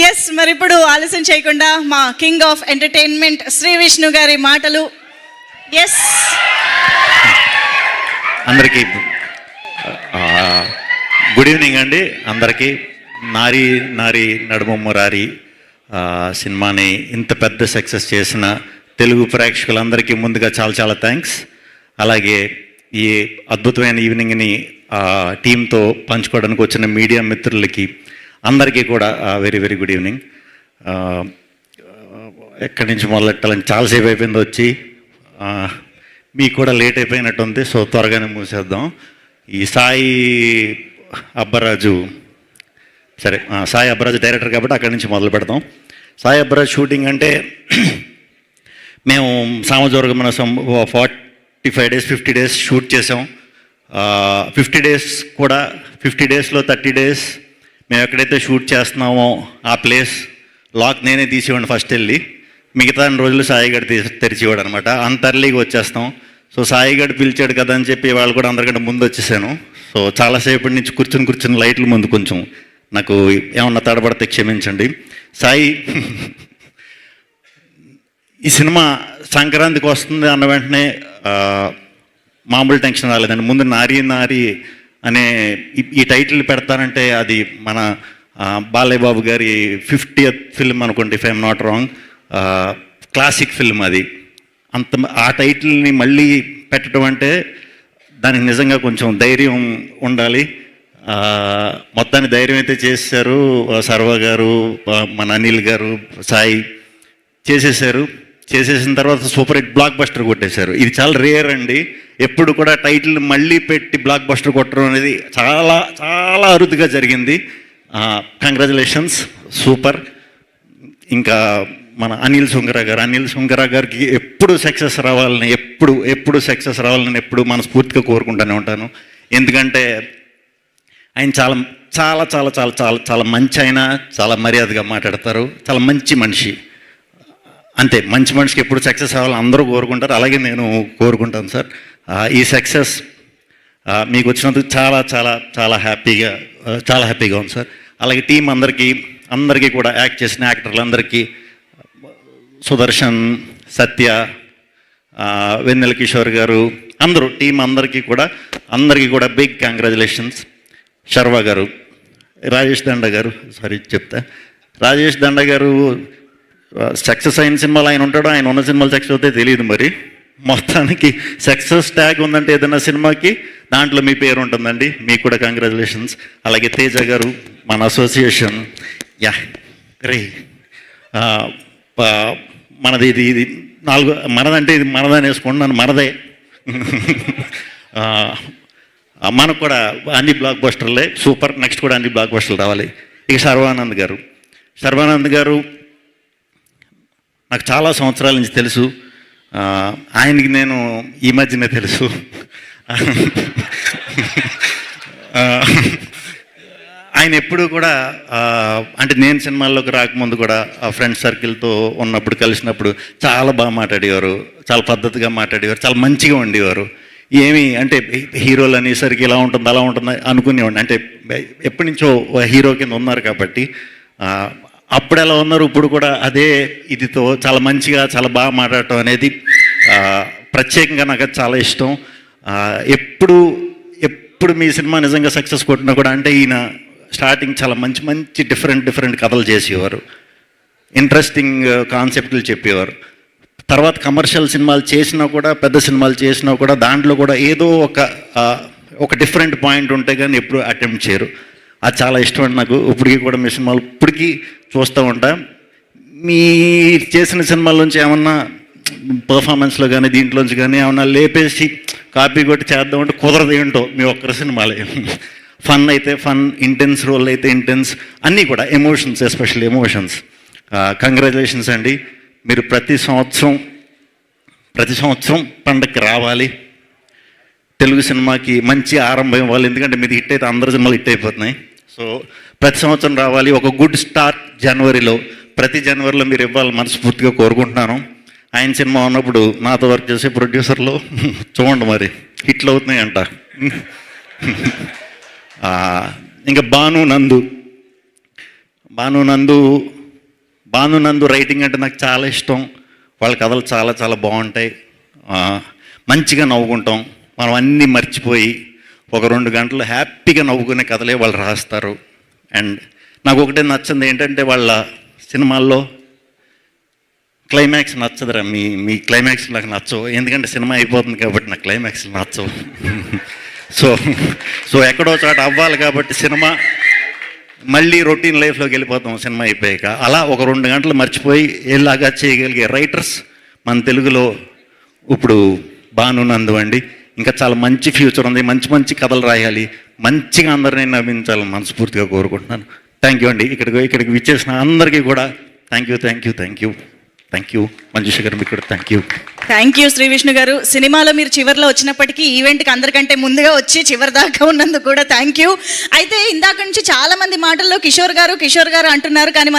Yes, మరి ఇప్పుడు ఆలస్యం చేయకుండా మా king of entertainment Shri Vishnu గారి మాటలు. ఎస్, అందరికీ గుడ్ ఈవినింగ్ అండి. అందరికీ నారీ నారీ నడుమ మురారి సినిమాని ఇంత పెద్ద సక్సెస్ చేసిన తెలుగు ప్రేక్షకులందరికీ ముందుగా చాలా చాలా థ్యాంక్స్. అలాగే ఈ అద్భుతమైన ఈవినింగ్ని టీంతో పంచుకోవడానికి వచ్చిన మీడియా మిత్రులకి అందరికీ కూడా వెరీ వెరీ గుడ్ ఈవినింగ్. ఎక్కడి నుంచి మొదలెట్టాలని చాలాసేపు అయిపోయింది వచ్చి, మీకు కూడా లేట్ అయిపోయినట్టుంది. సో త్వరగానే మూసేద్దాం. ఈ సాయి అబ్బరాజు డైరెక్టర్ కాబట్టి అక్కడి నుంచి మొదలు పెడతాం. సాయి అబ్బరాజు షూటింగ్ అంటే మేము సామజోర్గమన 45 days 50 days షూట్ చేసాం. 50 days కూడా 50 daysలో 30 days మేము ఎక్కడైతే షూట్ చేస్తున్నామో ఆ ప్లేస్ లాక్ నేనే తీసేవాడిని ఫస్ట్ వెళ్ళి. మిగతా రోజులు సాయిగడ్ తెరిచేవాడు అనమాట. అంత ఎర్లీగా వచ్చేస్తాం. సో సాయిగడ్ పిలిచాడు కదా అని చెప్పి వాళ్ళు కూడా అందరికంటే ముందు వచ్చేసాను. సో చాలాసేపటి నుంచి కూర్చుని లైట్ల ముందు కొంచెం నాకు ఏమన్నా తడబడితే క్షమించండి. సాయి ఈ సినిమా సంక్రాంతికి వస్తుంది అన్న వెంటనే మామూలు టెన్షన్ రాలేదండి. ముందు నారీ నారీ అనే ఈ టైటిల్ పెడతానంటే అది మన బాలయ్య బాబు గారి 50th ఫిల్మ్ అనుకోండి, if I'm not wrong. Classic film అది. ఆ టైటిల్ని మళ్ళీ పెట్టడం అంటే దానికి నిజంగా కొంచెం ధైర్యం ఉండాలి. మొత్తాన్ని ధైర్యం అయితే చేశారు సర్వ గారు, మన అనిల్ గారు, సాయి చేసేసిన తర్వాత సూపర్ హిట్ బ్లాక్ బస్టర్ కొట్టేశారు. ఇది చాలా రేర్ అండి. ఎప్పుడు కూడా టైటిల్ మళ్ళీ పెట్టి బ్లాక్ బస్టర్ కొట్టడం అనేది చాలా చాలా అరుదుగా జరిగింది. Congratulations, super. ఇంకా మన అనిల్ సుంకర గారికి ఎప్పుడు సక్సెస్ రావాలని ఎప్పుడు మనస్ఫూర్తిగా కోరుకుంటూనే ఉంటాను. ఎందుకంటే ఆయన చాలా చాలా చాలా చాలా చాలా చాలా మంచి, ఆయన చాలా మర్యాదగా మాట్లాడతారు, చాలా మంచి మనిషి. అంతే, మంచి మనిషికి ఎప్పుడు సక్సెస్ అవ్వాలని అందరూ కోరుకుంటారు. అలాగే నేను కోరుకుంటాను సార్. ఈ సక్సెస్ మీకు వచ్చినందుకు చాలా చాలా చాలా హ్యాపీగా ఉంది సార్. అలాగే టీం అందరికీ కూడా యాక్ట్ చేసిన యాక్టర్లందరికీ, సుదర్శన్, సత్య, వెన్నెల కిషోర్ గారు, అందరూ టీం అందరికీ కూడా బిగ్ కంగ్రాచులేషన్స్. శర్వా గారు, రాజేష్ దండ గారు సక్సెస్ అయిన సినిమాలు ఆయన ఉంటాడో, ఆయన ఉన్న సినిమాలు సక్సెస్ అవుతాయి తెలియదు. మరి మొత్తానికి సక్సెస్ ట్యాగ్ ఉందంటే ఏదైనా సినిమాకి దాంట్లో మీ పేరు ఉంటుందండి. మీకు కూడా కంగ్రాచులేషన్స్. అలాగే తేజ గారు, మన అసోసియేషన్, మనది ఇది 4 మనదంటే ఇది మనదని వేసుకుంటున్నాను, మనదే. మనకు కూడా అన్ని బ్లాక్ బస్టర్లే, సూపర్. నెక్స్ట్ కూడా అన్ని బ్లాక్ బస్టర్లు రావాలి. ఇక శర్వానంద్ గారు నాకు చాలా సంవత్సరాల నుంచి తెలుసు. ఆయనకి నేను ఈ మధ్యనే తెలుసు. ఆయన ఎప్పుడు కూడా అంటే నేను సినిమాల్లోకి రాకముందు కూడా ఫ్రెండ్ సర్కిల్తో ఉన్నప్పుడు కలిసినప్పుడు చాలా బాగా మాట్లాడేవారు, చాలా పద్ధతిగా మాట్లాడేవారు, చాలా మంచిగా ఉండేవారు. ఏమి అంటే హీరోలు అనేసరికి ఇలా ఉంటుంది అలా ఉంటుంది అనుకునేవాడిని. అంటే ఎప్పటి నుంచో హీరో కింద ఉన్నారు కాబట్టి అప్పుడు ఎలా ఉన్నారు ఇప్పుడు కూడా అదే ఇదితో చాలా మంచిగా చాలా బాగా మాట్లాడటం అనేది ప్రత్యేకంగా నాకు అది చాలా ఇష్టం. ఎప్పుడు మీ సినిమా నిజంగా సక్సెస్ కొట్టినా కూడా అంటే ఈయన స్టార్టింగ్ చాలా మంచి డిఫరెంట్ కథలు చేసేవారు, ఇంట్రెస్టింగ్ కాన్సెప్ట్లు చెప్పేవారు. తర్వాత కమర్షియల్ సినిమాలు చేసినా కూడా, పెద్ద సినిమాలు చేసినా కూడా దాంట్లో కూడా ఏదో ఒక డిఫరెంట్ పాయింట్ ఉంటే కానీ ఎప్పుడు అటెంప్ట్ చేయరు. అది చాలా ఇష్టం అండి నాకు. ఇప్పటికీ కూడా మీ సినిమాలు ఇప్పటికీ చూస్తూ ఉంటా. మీరు చేసిన సినిమాల నుంచి ఏమన్నా పర్ఫార్మెన్స్లో కానీ దీంట్లోంచి కానీ ఏమన్నా లేపేసి కాపీ కొట్టి చేద్దామంటే కుదరదు. ఏంటో మీ ఒక్కరి సినిమాలే. ఫన్ అయితే ఫన్, ఇంటెన్స్ రోల్ అయితే ఇంటెన్స్, అన్నీ కూడా ఎమోషన్స్, ఎస్పెషల్లీ ఎమోషన్స్. కంగ్రాచులేషన్స్ అండి. మీరు ప్రతి సంవత్సరం పండగకి రావాలి, తెలుగు సినిమాకి మంచి ఆరంభం ఇవ్వాలి. ఎందుకంటే మీది హిట్ అయితే అందరి సినిమాలు హిట్ అయిపోతున్నాయి. సో ప్రతి సంవత్సరం రావాలి. ఒక గుడ్ స్టార్ట్ ప్రతి జనవరిలో మీరు ఇవ్వాలని మనస్ఫూర్తిగా కోరుకుంటున్నాను. ఆయన సినిమా ఉన్నప్పుడు నాతో వర్క్ చేసే ప్రొడ్యూసర్లు చూడండి మరి హిట్లు అవుతున్నాయంట. ఇంకా భాను, నందు భానునందు రైటింగ్ అంటే నాకు చాలా ఇష్టం. వాళ్ళ కథలు చాలా చాలా బాగుంటాయి. మంచిగా నవ్వుకుంటాం. మనం అన్నీ మర్చిపోయి ఒక 2 గంటలు హ్యాపీగా నవ్వుకునే కథలే వాళ్ళు రాస్తారు. అండ్ నాకు ఒకటే నచ్చింది ఏంటంటే వాళ్ళ సినిమాల్లో క్లైమాక్స్ నచ్చదురా. మీ క్లైమాక్స్ నాకు నచ్చవు, ఎందుకంటే సినిమా అయిపోతుంది కాబట్టి నాకు క్లైమాక్స్ నచ్చవు. సో ఎక్కడో చోట అవ్వాలి కాబట్టి సినిమా మళ్ళీ రొటీన్ లైఫ్లోకి వెళ్ళిపోతాం సినిమా అయిపోయాక. అలా ఒక 2 గంటలు మర్చిపోయి ఎలాగా చేయగలిగే రైటర్స్ మన తెలుగులో ఇప్పుడు భానునందు అండి. ఇంకా చాలా మంచి ఫ్యూచర్ ఉంది. మంచి మంచి కథలు రాయాలి, మంచిగా అందరినీ నవ్వించాలని మనస్ఫూర్తిగా కోరుకుంటున్నాను. థ్యాంక్ యూ అండి. ఇక్కడికి విచ్చేసిన అందరికీ కూడా థ్యాంక్ యూ. మంజుష గారు మీకు కూడా థ్యాంక్ యూ శ్రీ విష్ణు గారు. సినిమాలో మీరు చివరిలో వచ్చినప్పటికీ ఈవెంట్కి అందరికంటే ముందుగా వచ్చి చివరి దాకా ఉన్నందుకు కూడా థ్యాంక్ యూ. అయితే ఇందాక నుంచి చాలా మంది మాటల్లో కిషోర్ గారు అంటున్నారు, కానీ